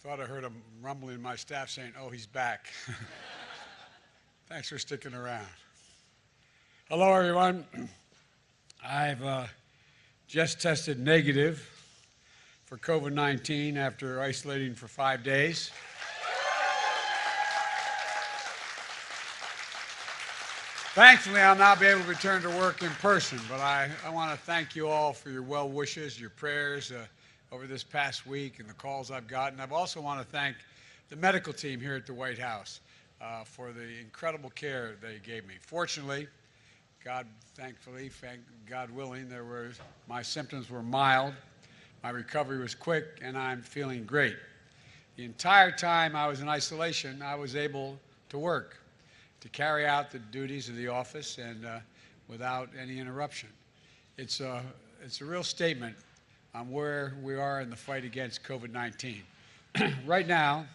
thought I heard a rumbling in my staff saying, "Oh, he's back." Thanks for sticking around. Hello, everyone. I've just tested negative for COVID-19 after isolating for 5 days. Thankfully, I'll now be able to return to work in person, but I want to thank you all for your well wishes, your prayers over this past week and the calls I've gotten. I also want to thank the medical team here at the White House for the incredible care they gave me. Fortunately, God willing, my symptoms were mild, my recovery was quick, and I'm feeling great. The entire time I was in isolation, I was able to work, to carry out the duties of the office and without any interruption. It's a real statement on where we are in the fight against COVID-19. Right now,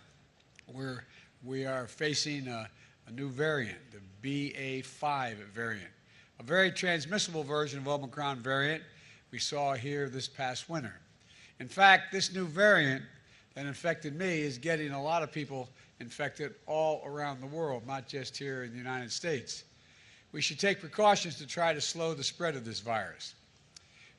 we are facing a new variant, the BA.5 variant, a very transmissible version of Omicron variant we saw here this past winter. In fact, this new variant that infected me is getting a lot of people infected all around the world, not just here in the United States. We should take precautions to try to slow the spread of this virus.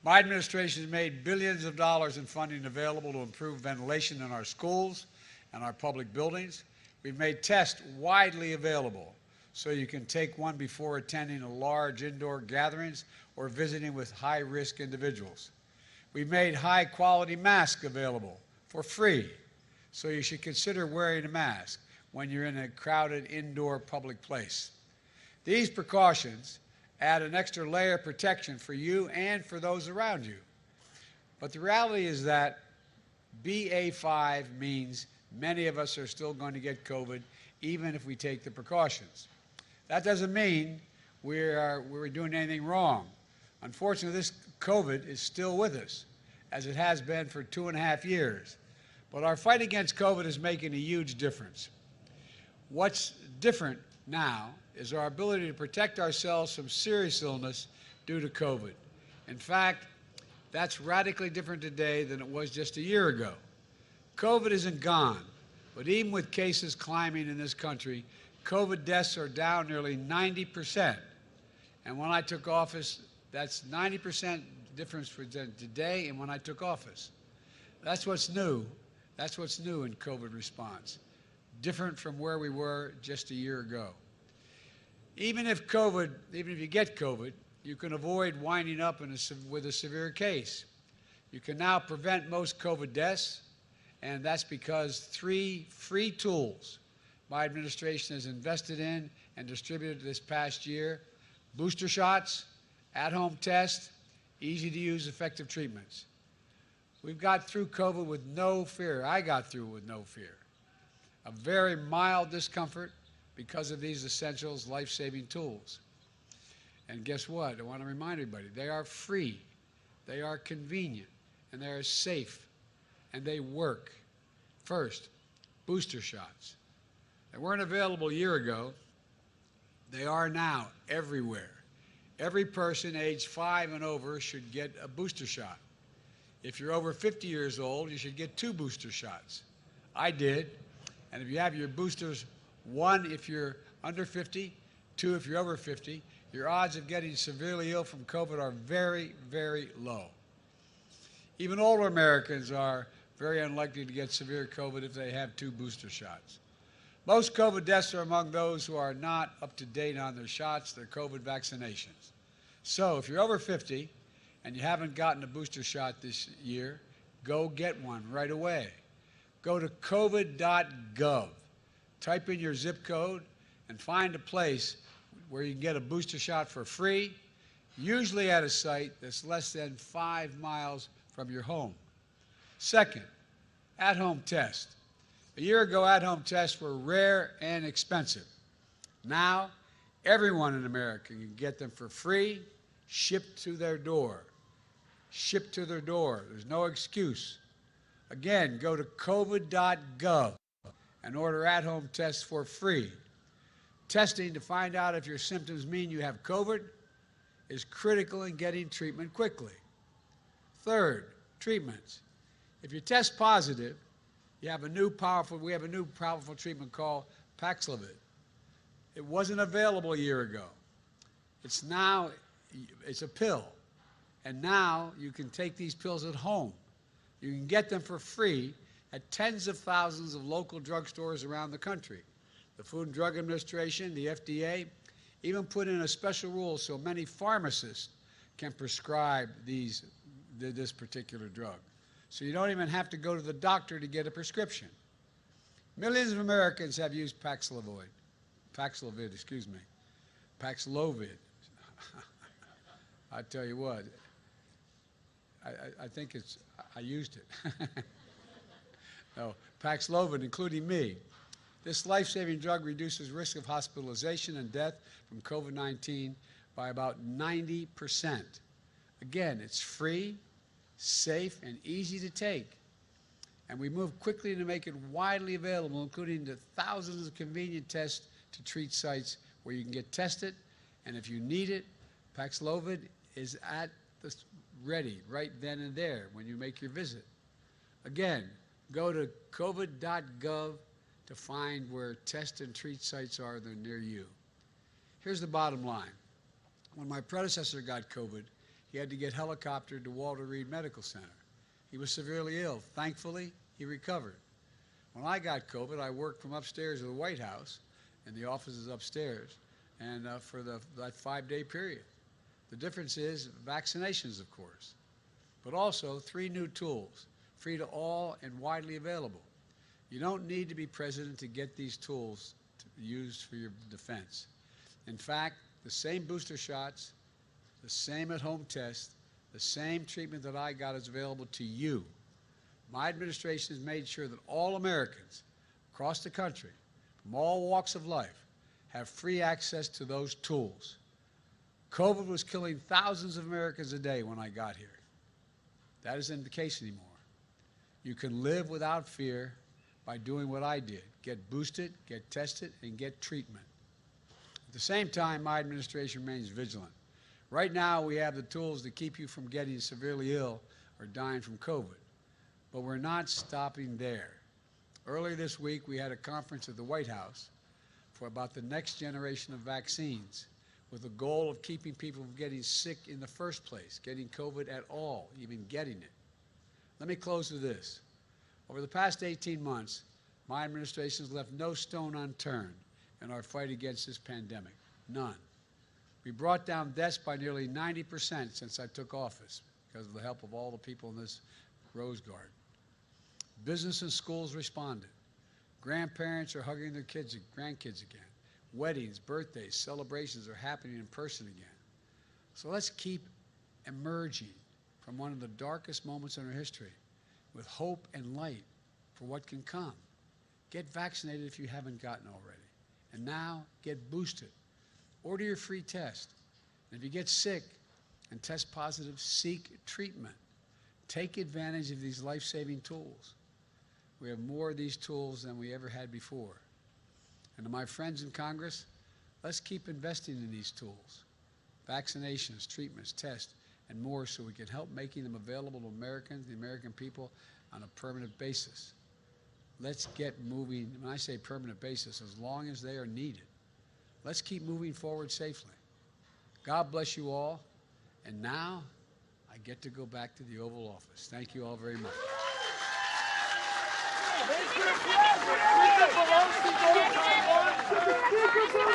My administration has made billions of dollars in funding available to improve ventilation in our schools and our public buildings. We've made tests widely available so you can take one before attending a large indoor gatherings or visiting with high-risk individuals. We've made high-quality masks available for free, so you should consider wearing a mask when you're in a crowded indoor public place. These precautions add an extra layer of protection for you and for those around you. But the reality is that BA.5 means many of us are still going to get COVID, even if we take the precautions. That doesn't mean we're doing anything wrong. Unfortunately, this COVID is still with us, as it has been for 2.5 years. But our fight against COVID is making a huge difference. What's different now is our ability to protect ourselves from serious illness due to COVID. In fact, that's radically different today than it was just a year ago. COVID isn't gone, but even with cases climbing in this country, COVID deaths are down nearly 90%. And when I took office, that's 90% difference for today and when I took office. That's what's new. That's what's new in COVID response, different from where we were just a year ago. Even if you get COVID, you can avoid winding up with a severe case. You can now prevent most COVID deaths, and that's because 3 free tools my administration has invested in and distributed this past year: booster shots, at-home tests, easy-to-use effective treatments. We've got through COVID with no fear. I got through with no fear. A very mild discomfort because of these essentials, life-saving tools. And guess what? I want to remind everybody, they are free, they are convenient, and they are safe, and they work. First, booster shots. They weren't available a year ago. They are now everywhere. Every person aged 5 and over should get a booster shot. If you're over 50 years old, you should get 2 booster shots. I did. And if you have your boosters, 1 if you're under 50, 2 if you're over 50, your odds of getting severely ill from COVID are very, very low. Even older Americans are very unlikely to get severe COVID if they have 2 booster shots. Most COVID deaths are among those who are not up to date on their shots, their COVID vaccinations. So if you're over 50 and you haven't gotten a booster shot this year, go get one right away. Go to covid.gov, type in your zip code, and find a place where you can get a booster shot for free, usually at a site that's less than 5 miles from your home. Second, at-home test. A year ago, at-home tests were rare and expensive. Now, everyone in America can get them for free, shipped to their door. Shipped to their door. There's no excuse. Again, go to covid.gov and order at-home tests for free. Testing to find out if your symptoms mean you have COVID is critical in getting treatment quickly. Third, treatments. If you test positive, we have a new powerful treatment called Paxlovid. It wasn't available a year ago. It's a pill. And now you can take these pills at home. You can get them for free at tens of thousands of local drugstores around the country. The Food and Drug Administration, the FDA, even put in a special rule so many pharmacists can prescribe this particular drug. So you don't even have to go to the doctor to get a prescription. Millions of Americans have used Paxlovid, Paxlovid. I tell you what, I think I used it. No, Paxlovid, including me. This life-saving drug reduces risk of hospitalization and death from COVID-19 by about 90%. Again, it's free, safe, and easy to take. And we moved quickly to make it widely available, including the thousands of convenient test to treat sites where you can get tested. And if you need it, Paxlovid is at the ready right then and there when you make your visit. Again, go to covid.gov to find where test and treat sites are that are near you. Here's the bottom line. When my predecessor got COVID, he had to get helicoptered to Walter Reed Medical Center. He was severely ill. Thankfully, he recovered. When I got COVID, I worked from upstairs of the White House, and the office is upstairs, and for that 5-day period. The difference is vaccinations, of course, but also 3 new tools, free to all and widely available. You don't need to be president to get these tools used for your defense. In fact, the same booster shots, the same at-home test, the same treatment that I got is available to you. My administration has made sure that all Americans across the country, from all walks of life, have free access to those tools. COVID was killing thousands of Americans a day when I got here. That isn't the case anymore. You can live without fear by doing what I did: get boosted, get tested, and get treatment. At the same time, my administration remains vigilant. Right now, we have the tools to keep you from getting severely ill or dying from COVID. But we're not stopping there. Earlier this week, we had a conference at the White House about the next generation of vaccines, with the goal of keeping people from getting sick in the first place, getting COVID at all, even getting it. Let me close with this. Over the past 18 months, my administration has left no stone unturned in our fight against this pandemic. None. We brought down deaths by nearly 90% since I took office because of the help of all the people in this Rose Garden. Business and schools responded. Grandparents are hugging their grandkids again. Weddings, birthdays, celebrations are happening in person again. So let's keep emerging from one of the darkest moments in our history with hope and light for what can come. Get vaccinated if you haven't gotten already. And now get boosted. Order your free test. And if you get sick and test positive, seek treatment. Take advantage of these life-saving tools. We have more of these tools than we ever had before. And to my friends in Congress, let's keep investing in these tools. Vaccinations, treatments, tests, and more, so we can help making them available to Americans, the American people, on a permanent basis. Let's get moving. When I say permanent basis, as long as they are needed. Let's keep moving forward safely. God bless you all. And now I get to go back to the Oval Office. Thank you all very much. Mr. President!